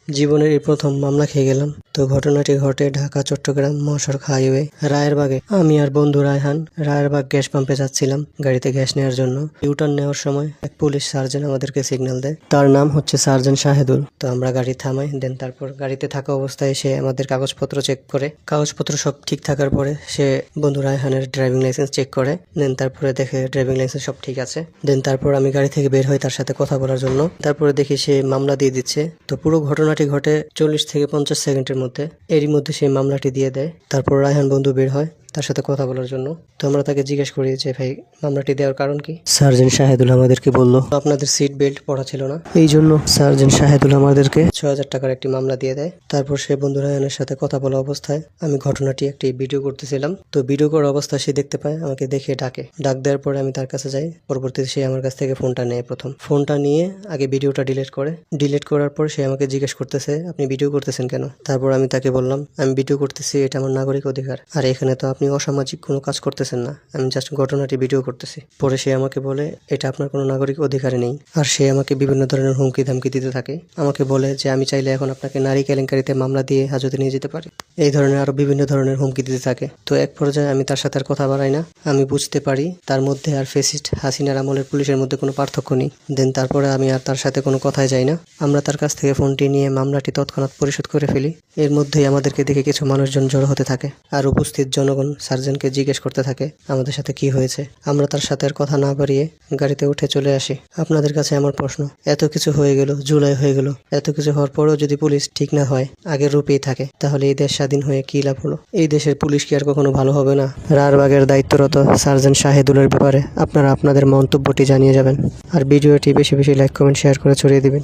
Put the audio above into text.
জীবনের এই প্রথম মামলা খেয়ে গেলাম। তো ঘটনাটি ঘটে ঢাকা চট্টগ্রাম মহাসড়ক হাইওয়ে রায়েরবাগে। আমি আর বন্ধু রায়হান রায়েরবাগ গ্যাস পাম্পে যাচ্ছিলাম গাড়িতে গ্যাস নেওয়ার জন্য। ইউটার্ন নেওয়ার সময় এক পুলিশ সার্জন আমাদেরকে সিগন্যাল দেয়। তার নাম হচ্ছে সার্জন শাহেদুল। তো আমরা গাড়ি থামাই, দেন তারপর গাড়িতে থাকা অবস্থায় সে আমাদের কাগজপত্র চেক করে। কাগজপত্র সব ঠিক থাকার পরে সে বন্ধু রায়হানের ড্রাইভিং লাইসেন্স চেক করে। দেন তারপরে দেখে ড্রাইভিং লাইসেন্স সব ঠিক আছে। দেন তারপর আমি গাড়ি থেকে বের হই তার সাথে কথা বলার জন্য। তারপরে দেখি সে মামলা দিয়ে দিচ্ছে। তো পুরো ঘটনাটি ঘটে 40 থেকে 50 সেকেন্ডের মধ্যে। এরই মধ্যে সেই মামলাটি দিয়ে দেয়। তারপর রায়হান বন্ধু বের হয় তার সাথে কথা বলার জন্য। তো আমরা তাকে জিজ্ঞেস করি যে ভাই মামলাটি দেওয়ার কারণ কি। সার্জন শাহেদুল আমাদেরকে বলল আপনাদের সিট বেল্ট পরা ছিল না, এই জন্য সার্জন শাহেদুল আমাদেরকে 6000 টাকার একটি মামলা দিয়ে দেয়। তারপর সে বন্ধু রায়হানের সাথে কথা বলা অবস্থায় আমি ঘটনাটি একটি ভিডিও করতেছিলাম। তো ভিডিও করার অবস্থায় সে দেখতে পায়, আমাকে দেখে ডাক দেওয়ার পরে আমি তার কাছে যাই। পরবর্তীতে সে আমার কাছ থেকে ফোনটা নেয়। প্রথম ফোনটা নিয়ে আগে ভিডিওটা ডিলিট করার পর সে আমাকে জিজ্ঞেস করতেছে আপনি ভিডিও করতেছেন কেন। তারপর আমি তাকে বললাম আমি ভিডিও করতেছি, এটা আমার নাগরিক অধিকার, আর এখানে তো আপনি অসামাজিক কোনো কাজ করতেছেন না, আমি জাস্ট ঘটনাটি ভিডিও করতেছি। পরে সে আমাকে বলে এটা আপনার কোনো নাগরিক অধিকারে নেই। আর সে আমাকে বিভিন্ন ধরনের হুমকি ধামকি দিতে থাকে। আমাকে বলে যে আমি চাইলে এখন আপনাকে নারী কেলেঙ্কারিতে মামলা দিয়ে হাজতে নিয়ে যেতে পারি। এই ধরনের আরো বিভিন্ন ধরনের হুমকি দিতে থাকে। তো এক পর্যায়ে আমি তার সাথে আর কথা বাড়াই না। আমি বুঝতে পারি তার মধ্যে আর ফেসিস্ট হাসিনার আমলের পুলিশের মধ্যে কোনো পার্থক্য নেই। দেন তারপরে আমি আর তার সাথে কোনো কথায় যাই না। আমরা তার কাছ থেকে ফোনটি নিয়ে মামলাটি তৎক্ষণাৎ পরিশোধ করে ফেলি। এর মধ্যেই আমাদেরকে দেখে কিছু মানুষজন জড়ো হতে থাকে। আর উপস্থিত জনগণ সার্জনকে জিজ্ঞেস করতে থাকে আমাদের সাথে কি হয়েছে। আমরা তার সাথে আর কথা না বাড়িয়ে গাড়িতে উঠে চলে আসি। আপনাদের কাছে আমার প্রশ্ন, এত কিছু হয়ে গেল, জুলাই হয়ে গেল, এত কিছু হওয়ার পরেও যদি পুলিশ ঠিক না হয়, আগের রূপেই থাকে, তাহলে এই দেশ স্বাধীন হয়ে কি লাভ হলো? এই দেশের পুলিশ কি আর কখনো ভালো হবে না? রায়েরবাগের দায়িত্বরত সার্জন শাহেদুলের ব্যাপারে আপনারা আপনাদের মন্তব্যটি জানিয়ে যাবেন। আর ভিডিওটি বেশি বেশি লাইক কমেন্ট শেয়ার করে ছড়িয়ে দিবেন।